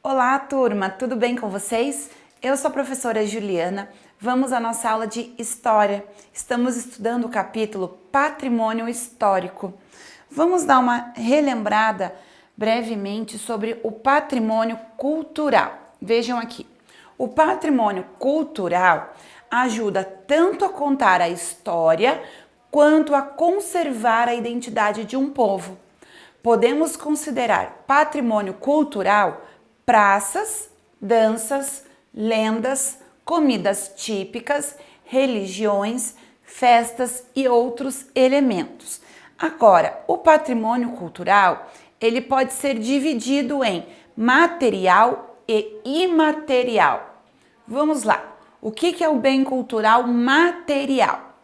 Olá, turma, tudo bem com vocês? Eu sou a professora Juliana. Vamos à nossa aula de História. Estamos estudando o capítulo Patrimônio Histórico. Vamos dar uma relembrada brevemente sobre o patrimônio cultural. Vejam aqui. O patrimônio cultural ajuda tanto a contar a história quanto a conservar a identidade de um povo. Podemos considerar patrimônio cultural praças, danças, lendas, comidas típicas, religiões, festas e outros elementos. Agora, o patrimônio cultural, ele pode ser dividido em material e imaterial. Vamos lá. O que é o bem cultural material?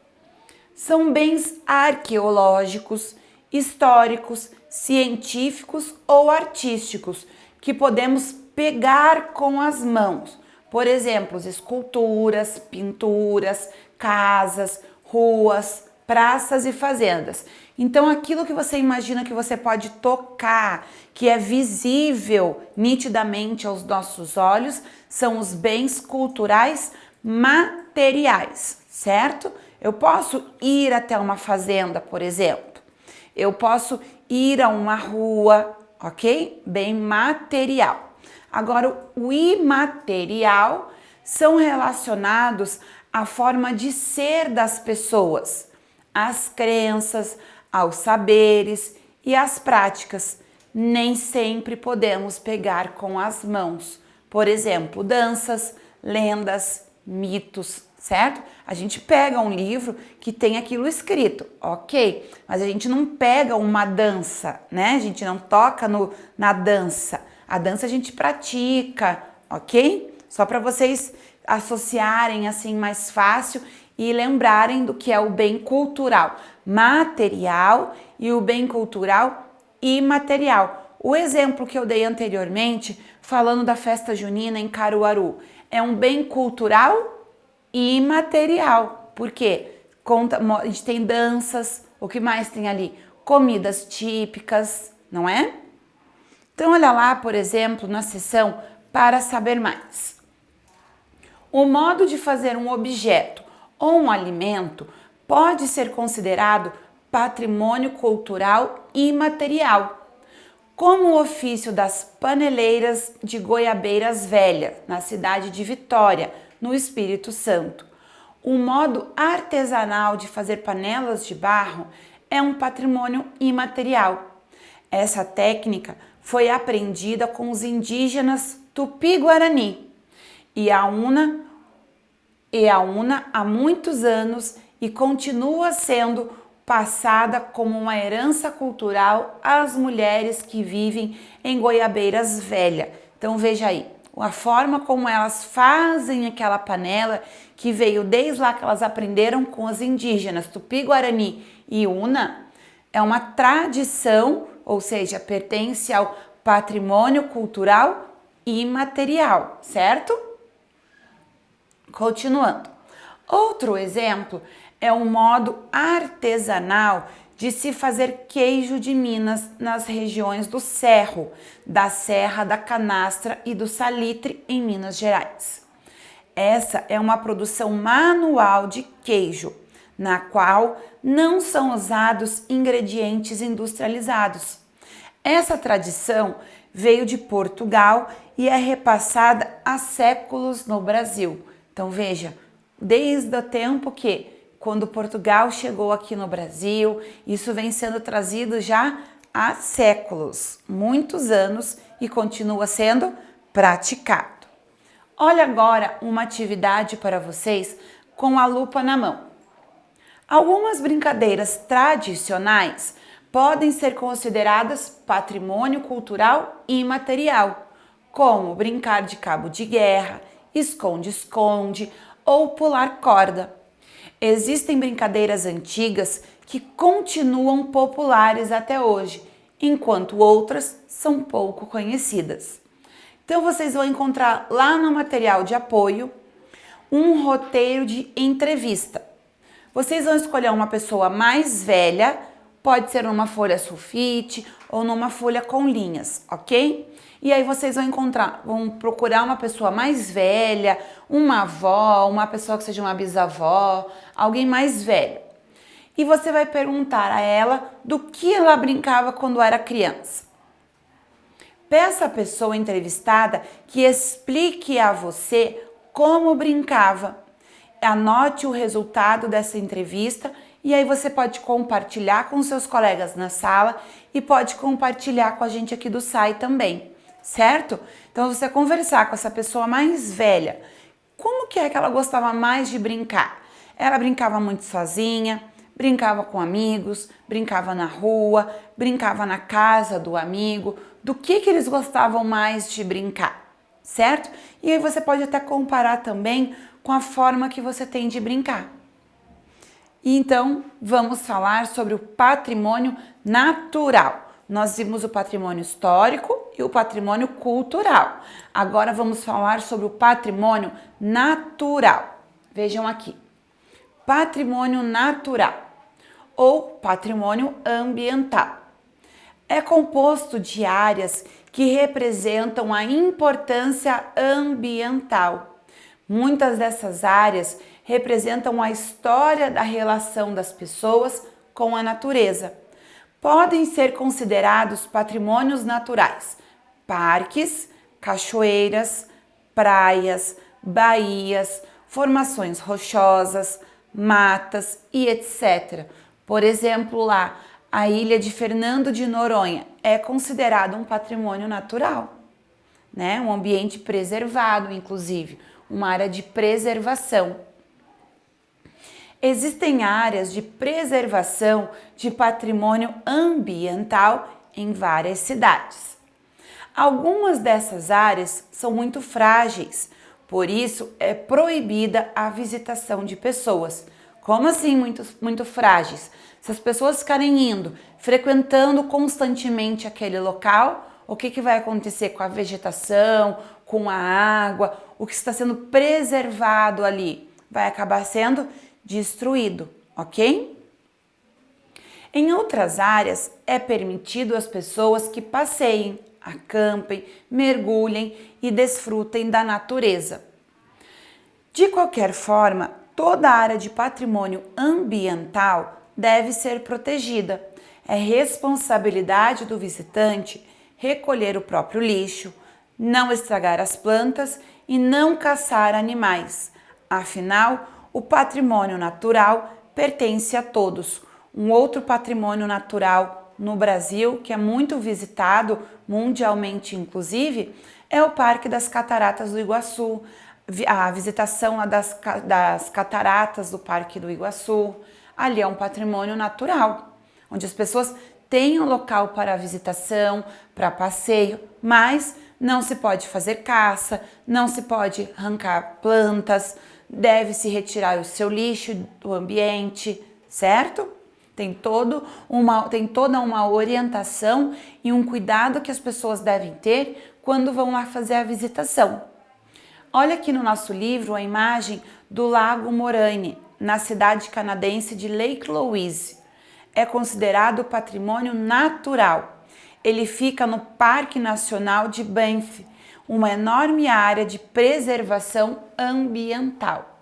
São bens arqueológicos, históricos, científicos ou artísticos que podemos pegar com as mãos. Por exemplo, esculturas, pinturas, casas, ruas, praças e fazendas. Então, aquilo que você imagina que você pode tocar, que é visível nitidamente aos nossos olhos, são os bens culturais materiais, certo? Eu posso ir até uma fazenda, por exemplo. Eu posso ir a uma rua, ok? Bem material. Agora, o imaterial são relacionados à forma de ser das pessoas, às crenças, aos saberes e às práticas. Nem sempre podemos pegar com as mãos. Por exemplo, danças, lendas, mitos, certo? A gente pega um livro que tem aquilo escrito, ok? Mas a gente não pega uma dança, né? A gente não toca na dança. A dança a gente pratica, ok? Só para vocês associarem assim mais fácil e lembrarem do que é o bem cultural material e o bem cultural imaterial. O exemplo que eu dei anteriormente, falando da festa junina em Caruaru, é um bem cultural imaterial. Por quê? A gente tem danças, o que mais tem ali? Comidas típicas, não é? Então, olha lá, por exemplo, na seção Para Saber Mais. O modo de fazer um objeto ou um alimento pode ser considerado patrimônio cultural imaterial, como o ofício das paneleiras de Goiabeiras Velhas, na cidade de Vitória, no Espírito Santo. O modo artesanal de fazer panelas de barro é um patrimônio imaterial. Essa técnica foi aprendida com os indígenas Tupi-Guarani e a UNA há muitos anos e continua sendo passada como uma herança cultural às mulheres que vivem em Goiabeiras Velhas. Então veja aí, a forma como elas fazem aquela panela que veio desde lá que elas aprenderam com os indígenas Tupi-Guarani e Una, é uma tradição, ou seja, pertence ao patrimônio cultural imaterial, certo? Continuando. Outro exemplo é o modo artesanal de se fazer queijo de Minas nas regiões do Cerro, da Serra da Canastra e do Salitre em Minas Gerais. Essa é uma produção manual de queijo, na qual não são usados ingredientes industrializados. Essa tradição veio de Portugal e é repassada há séculos no Brasil. Então veja, desde o tempo que quando Portugal chegou aqui no Brasil, isso vem sendo trazido já há séculos, muitos anos, e continua sendo praticado. Olha agora uma atividade para vocês com a lupa na mão. Algumas brincadeiras tradicionais podem ser consideradas patrimônio cultural imaterial, como brincar de cabo de guerra, esconde-esconde ou pular corda. Existem brincadeiras antigas que continuam populares até hoje, enquanto outras são pouco conhecidas. Então vocês vão encontrar lá no material de apoio um roteiro de entrevista. Vocês vão escolher uma pessoa mais velha pode ser numa folha sulfite ou numa folha com linhas, ok? E aí vocês vão procurar uma pessoa mais velha, uma avó, uma pessoa que seja uma bisavó, alguém mais velho. E você vai perguntar a ela do que ela brincava quando era criança. Peça à pessoa entrevistada que explique a você como brincava. Anote o resultado dessa entrevista e aí você pode compartilhar com seus colegas na sala e pode compartilhar com a gente aqui do SAI também, certo? Então você conversar com essa pessoa mais velha, como que ela gostava mais de brincar? Ela brincava muito sozinha, brincava com amigos, brincava na rua, brincava na casa do amigo, do que eles gostavam mais de brincar, certo? E aí você pode até comparar também com a forma que você tem de brincar. E então, vamos falar sobre o patrimônio natural. Nós vimos o patrimônio histórico e o patrimônio cultural. Agora vamos falar sobre o patrimônio natural. Vejam aqui. Patrimônio natural ou patrimônio ambiental. É composto de áreas que representam a importância ambiental. Muitas dessas áreas representam a história da relação das pessoas com a natureza. Podem ser considerados patrimônios naturais, parques, cachoeiras, praias, baías, formações rochosas, matas e etc. Por exemplo, lá, a ilha de Fernando de Noronha é considerado um patrimônio natural, né? Um ambiente preservado, inclusive, uma área de preservação. Existem áreas de preservação de patrimônio ambiental em várias cidades. Algumas dessas áreas são muito frágeis, por isso é proibida a visitação de pessoas. Como assim muito frágeis? Se as pessoas ficarem indo, frequentando constantemente aquele local, o que vai acontecer com a vegetação, com a água, o que está sendo preservado ali? Vai acabar sendo destruído, ok? Em outras áreas, é permitido às pessoas que passeiem, acampem, mergulhem e desfrutem da natureza. De qualquer forma, toda área de patrimônio ambiental deve ser protegida. É responsabilidade do visitante recolher o próprio lixo, não estragar as plantas e não caçar animais. Afinal, o patrimônio natural pertence a todos. Um outro patrimônio natural no Brasil, que é muito visitado, mundialmente inclusive, é o Parque das Cataratas do Iguaçu. A visitação das cataratas do Parque do Iguaçu, ali é um patrimônio natural, onde as pessoas têm um local para visitação, para passeio, mas não se pode fazer caça, não se pode arrancar plantas, deve-se retirar o seu lixo do ambiente, certo? Tem toda uma orientação e um cuidado que as pessoas devem ter quando vão lá fazer a visitação. Olha aqui no nosso livro a imagem do Lago Moraine, na cidade canadense de Lake Louise. É considerado patrimônio natural. Ele fica no Parque Nacional de Banff, uma enorme área de preservação ambiental.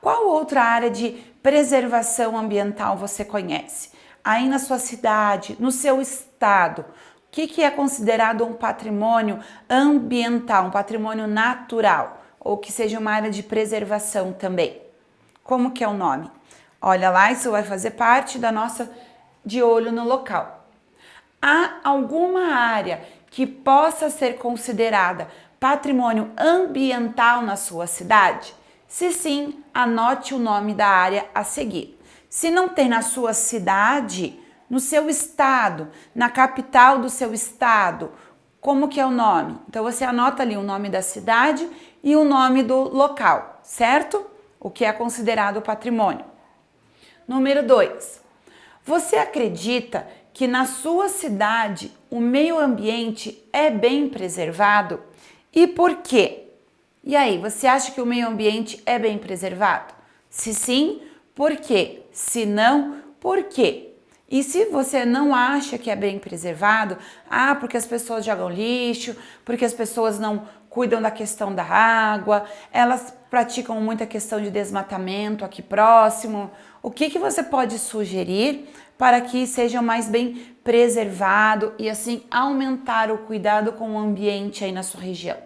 Qual outra área de preservação ambiental você conhece? Aí na sua cidade, no seu estado, o que é considerado um patrimônio ambiental, um patrimônio natural? Ou que seja uma área de preservação também. Como que é o nome? Olha lá, isso vai fazer parte da nossa de olho no local. Há alguma área que possa ser considerada patrimônio ambiental na sua cidade? Se sim, anote o nome da área a seguir. Se não tem na sua cidade, no seu estado, na capital do seu estado, como que é o nome? Então você anota ali o nome da cidade e o nome do local, certo? O que é considerado patrimônio. Número 2. Você acredita que na sua cidade o meio ambiente é bem preservado? E por quê? E aí, você acha que o meio ambiente é bem preservado? Se sim, por quê? Se não, por quê? E se você não acha que é bem preservado, porque as pessoas jogam lixo, porque as pessoas não cuidam da questão da água, elas praticam muita questão de desmatamento aqui próximo, o que você pode sugerir para que seja mais bem preservado e assim aumentar o cuidado com o ambiente aí na sua região?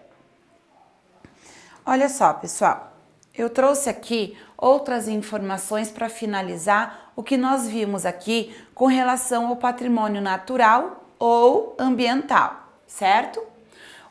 Olha só, pessoal, eu trouxe aqui outras informações para finalizar o que nós vimos aqui com relação ao patrimônio natural ou ambiental, certo?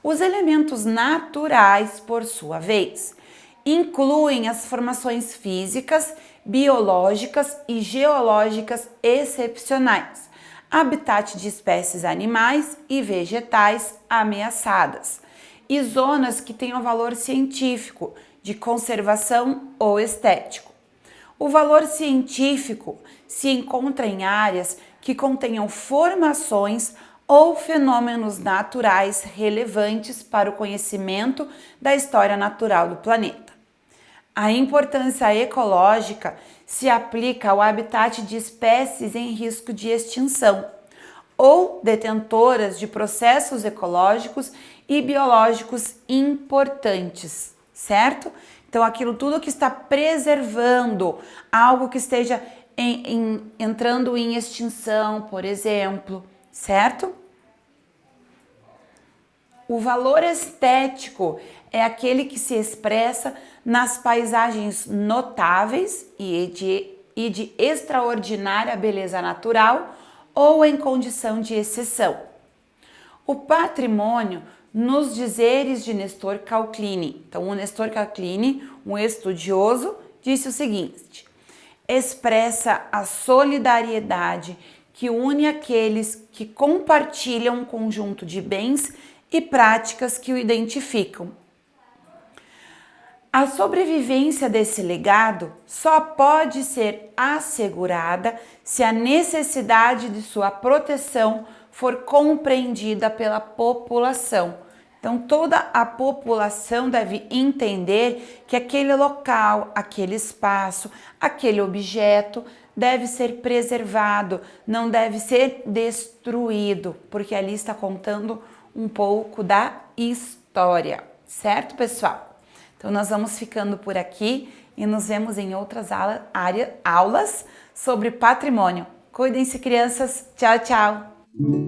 Os elementos naturais, por sua vez, incluem as formações físicas, biológicas e geológicas excepcionais, habitat de espécies animais e vegetais ameaçadas, e zonas que tenham valor científico, de conservação ou estético. O valor científico se encontra em áreas que contenham formações ou fenômenos naturais relevantes para o conhecimento da história natural do planeta. A importância ecológica se aplica ao habitat de espécies em risco de extinção ou detentoras de processos ecológicos e biológicos importantes, certo? Então, aquilo tudo que está preservando algo que esteja entrando em extinção, por exemplo, certo? O valor estético é aquele que se expressa nas paisagens notáveis e de extraordinária beleza natural ou em condição de exceção. O patrimônio nos dizeres de Nestor Calclini. Então, o Nestor Calclini, um estudioso, disse o seguinte: expressa a solidariedade que une aqueles que compartilham um conjunto de bens e práticas que o identificam. A sobrevivência desse legado só pode ser assegurada se a necessidade de sua proteção for compreendida pela população. Então, toda a população deve entender que aquele local, aquele espaço, aquele objeto deve ser preservado, não deve ser destruído, porque ali está contando um pouco da história, certo, pessoal? Então, nós vamos ficando por aqui e nos vemos em outras aulas sobre patrimônio. Cuidem-se, crianças. Tchau, tchau!